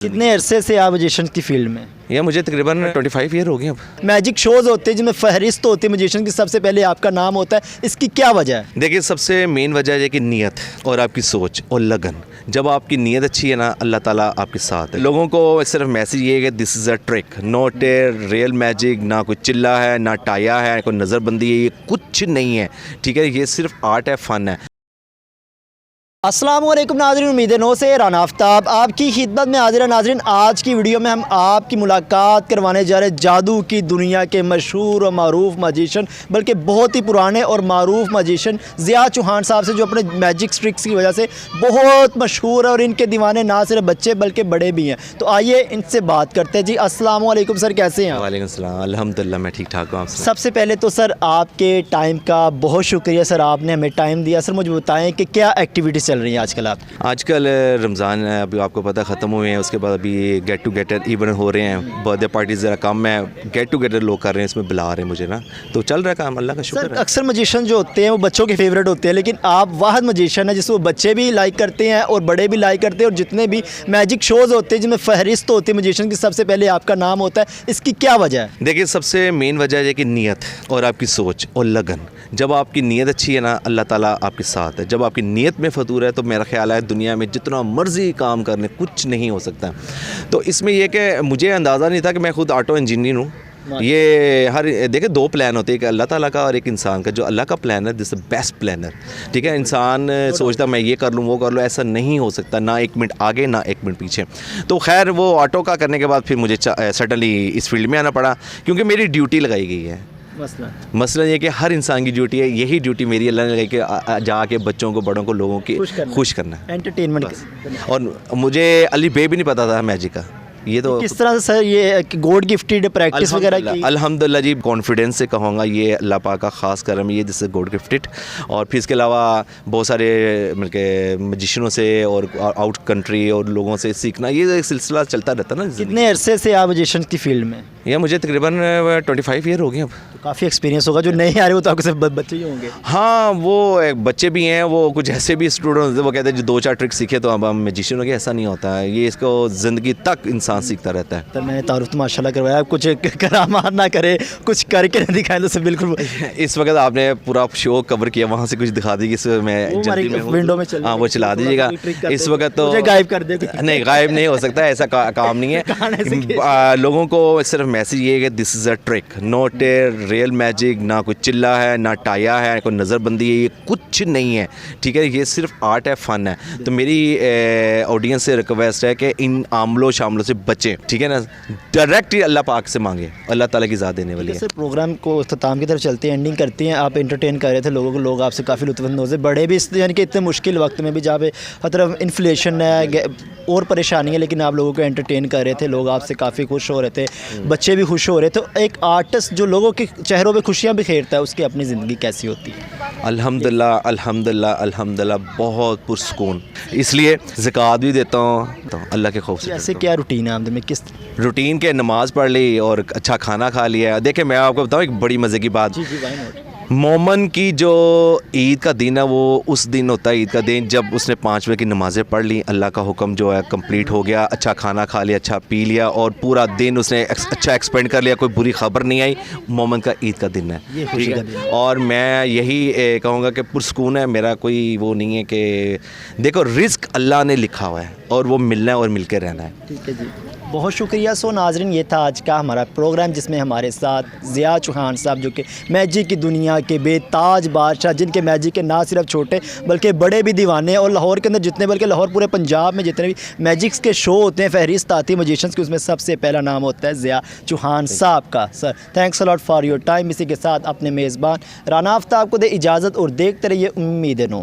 कितने अरसे से आप मजिशियन की फील्ड में? या मुझे तकरीबन 25 ईयर हो गए अब। मैजिक शोज़ होते हैं जिनमें फहरिस्त होती है मजिशियन की, सबसे पहले आपका नाम होता है, इसकी क्या वजह है? देखिए, सबसे मेन वजह है कि नीयत और आपकी सोच और लगन। जब आपकी नीयत अच्छी है ना, अल्लाह ताला आपके साथ है। लोगों को सिर्फ मैसेज ये है कि this is a trick, not a real magic. ना कोई चिल्ला है, ना टाया है, कोई नज़रबंदी है, ये कुछ नहीं है। ठीक है, ये सिर्फ आर्ट है, फ़न है। अस्सलाम वालेकुम नाज़रीन, उम्मीद है नो से राना आफ्ताब आपकी खिदमत में हाजिर है। नाज़रीन, आज की वीडियो में हम आपकी मुलाकात करवाने जा रहे हैं जादू की दुनिया के मशहूर और मारूफ मजिशियन, बल्कि बहुत ही पुराने और मारूफ मजिशियन ज़िया चौहान साहब से, जो अपने मैजिक ट्रिक्स की वजह से बहुत मशहूर है और इनके दीवाने ना सिर्फ बच्चे बल्कि बड़े भी हैं। तो आइए इनसे बात करते हैं। जी अस्सलाम वालेकुम सर, कैसे हैं आप? वालेकुम सलाम, अल्हम्दुलिल्लाह मैं ठीक ठाक हूँ। आपसे सबसे पहले तो सर आपके टाइम का बहुत शुक्रिया सर, आपने हमें टाइम दिया। सर मुझे बताएं कि क्या एक्टिविटीज़ चल रही है आजकल आप? आजकल रमज़ान अभी आपको पता ख़त्म हुए हैं, उसके बाद अभी गेट टुगेदर इवेंट हो रहे हैं। बर्थडे पार्टी ज़रा कम है, गेट टुगेदर लोग कर रहे हैं, इसमें बुला रहे हैं मुझे ना, तो चल रहा है काम, अल्लाह का शुक्र सर है। अक्सर मजिशियन जो होते हैं वो बच्चों के फेवरेट होते हैं, लेकिन आप वाहद मजिशियन है जिसको बच्चे भी लाइक करते हैं और बड़े भी लाइक करते हैं। और जितने भी मैजिक शोज़ होते हैं जिनमें फहरिस्त होती है मजिशियन की, सबसे पहले आपका नाम होता है, इसकी क्या वजह है? देखिए, सबसे मेन वजह है कि नीयत और आपकी सोच और लगन। जब आपकी नीयत अच्छी है ना, अल्लाह ताला आपके साथ है। जब आपकी नीयत में फतूर है तो मेरा ख्याल है दुनिया में जितना मर्जी काम करने कुछ नहीं हो सकता। तो इसमें यह कि मुझे अंदाज़ा नहीं था कि मैं खुद ऑटो इंजीनियर हूँ। ये हर देखिए दो प्लान होते हैं, एक अल्लाह ताला का और एक इंसान का। जो अल्लाह का प्लान है दिस बेस्ट प्लानर। ठीक है, इंसान सोचता मैं ये कर लूँ वो कर लूँ, ऐसा नहीं हो सकता, ना एक मिनट आगे ना एक मिनट पीछे। तो खैर वो ऑटो का करने के बाद फिर मुझे सडनली इस फील्ड में आना पड़ा, क्योंकि मेरी ड्यूटी लगाई गई है। मसला ये कि हर इंसान की ड्यूटी है, यही ड्यूटी मेरी अल्लाह ने लगाई कि जाके बच्चों को, बड़ों को, लोगों की खुश करना, एंटरटेनमेंट। और मुझे अली बे भी नहीं पता था मैजिक का। ये तो किस तरह से सर ये गॉड गिफ्टेड प्रैक्टिस वगैरह की? अल्हम्दुलिल्लाह जी, कॉन्फिडेंस से कहूँगा ये अल्लाह पाक का ख़ास करम ये जिससे गॉड गिफ्टेड। और फिर इसके अलावा बहुत सारे मतलब मजिशियनों से और आउट कंट्री और लोगों से सीखना, ये एक सिलसिला चलता रहता ना। कितने अरसे से आप मजिशियन की फील्ड में? या मुझे तकरीबन 25 ईयर हो गए अब। तो काफ़ी एक्सपीरियंस होगा। जो नहीं आ रहे वो तो आपके सिर्फ बच्चे ही होंगे। हाँ, वो बच्चे भी हैं, वो कुछ ऐसे भी स्टूडेंट होते हैं, वो कहते हैं जो 2-4 ट्रिक सीखे तो अब हम मजिशियन हो गए। ऐसा नहीं होता है, ये इसको ज़िंदगी तक इंसान सीखता रहता है। तो मैंने तारुफ तो माशाल्लाह करवाया, कुछ करामात ना करे, कुछ करके ना दिखाएं तो सब बिल्कुल। इस वक्त आपने पूरा शो कवर किया, वहाँ से कुछ दिखा दी कि मैं जल्दी में विंडो में चल, हाँ वो चला दीजिएगा इस वक्त। तो गायब कर दे। नहीं, गायब नहीं हो सकता, ऐसा काम नहीं है। लोगों को सिर्फ मैसेज ये है कि this is a trick, not a real magic. ना कोई चिल्ला है, ना टाया है, कोई नज़रबंदी है, ये कुछ नहीं है। ठीक है, ये सिर्फ आर्ट है, फ़न है। तो मेरी ऑडियंस से रिक्वेस्ट है कि इन आमलों शामलों से बचें। ठीक है ना, डायरेक्ट ही अल्लाह पाक से मांगे, अल्लाह ताला की ज़ात देने वाली है। प्रोग्राम को इख्तिताम की तरफ चलते हैं, एंडिंग करती हैं। आप एंटरटेन कर रहे थे लोगों को, लोग आपसे काफ़ी लुत्फ़अंदोज़ है, बड़े भी यानी कि इतने मुश्किल वक्त में भी, जहाँ पे मतलब इन्फ्लेशन है और परेशानी है, लेकिन आप लोगों को एंटरटेन कर रहे थे, लोग आपसे काफ़ी खुश हो रहे थे, बच्चे भी खुश हो रहे थे। तो एक आर्टिस्ट जो लोगों के चेहरों पे खुशियाँ बिखेरता है, उसकी अपनी ज़िंदगी कैसी होती है? अल्हम्दुलिल्लाह अल्हम्दुलिल्लाह अल्हम्दुलिल्लाह, बहुत पुरसुकून। इसलिए ज़कात भी देता हूँ तो अल्लाह के खौफ से। ऐसे क्या रूटीन है आमदनी में? किस रूटीन के नमाज़ पढ़ ली और अच्छा खाना खा लिया। देखिए मैं आपको बताऊँ एक बड़ी मज़े की बात। मोमन की जो ईद का दिन है वो उस दिन होता है, ईद का दिन जब उसने 5 वक्त की नमाज़ें पढ़ ली, अल्लाह का हुक्म जो है कंप्लीट हो गया, अच्छा खाना खा लिया, अच्छा पी लिया और पूरा दिन उसने अच्छा एक्सपेंड कर लिया, कोई बुरी खबर नहीं आई। मोमन का ईद का दिन है, ठीक है। और मैं यही कहूँगा कि पुरसुकून है मेरा, कोई वो नहीं है कि देखो रिस्क अल्लाह ने लिखा हुआ है और वो मिलना है और मिल के रहना है। ठीक है जी, बहुत शुक्रिया। सो नाज़रीन, ये था आज का हमारा प्रोग्राम, जिसमें हमारे साथ ज़िया चौहान साहब, जो कि मैजिक की दुनिया के बेताज बादशाह, जिनके मैजिक के ना सिर्फ छोटे बल्कि बड़े भी दीवाने हैं। और लाहौर के अंदर जितने, बल्कि लाहौर पूरे पंजाब में जितने भी मैजिक्स के शो होते हैं, फहरिस्त आती है मजिशियंस की, उसमें सबसे पहला नाम होता है ज़िया चौहान साहब का। Sir thanks a lot for your time. इसी के साथ अपने मेज़बान राना आफ्ताब को दे इजाज़त और देखते रहिए उम्मीद नो।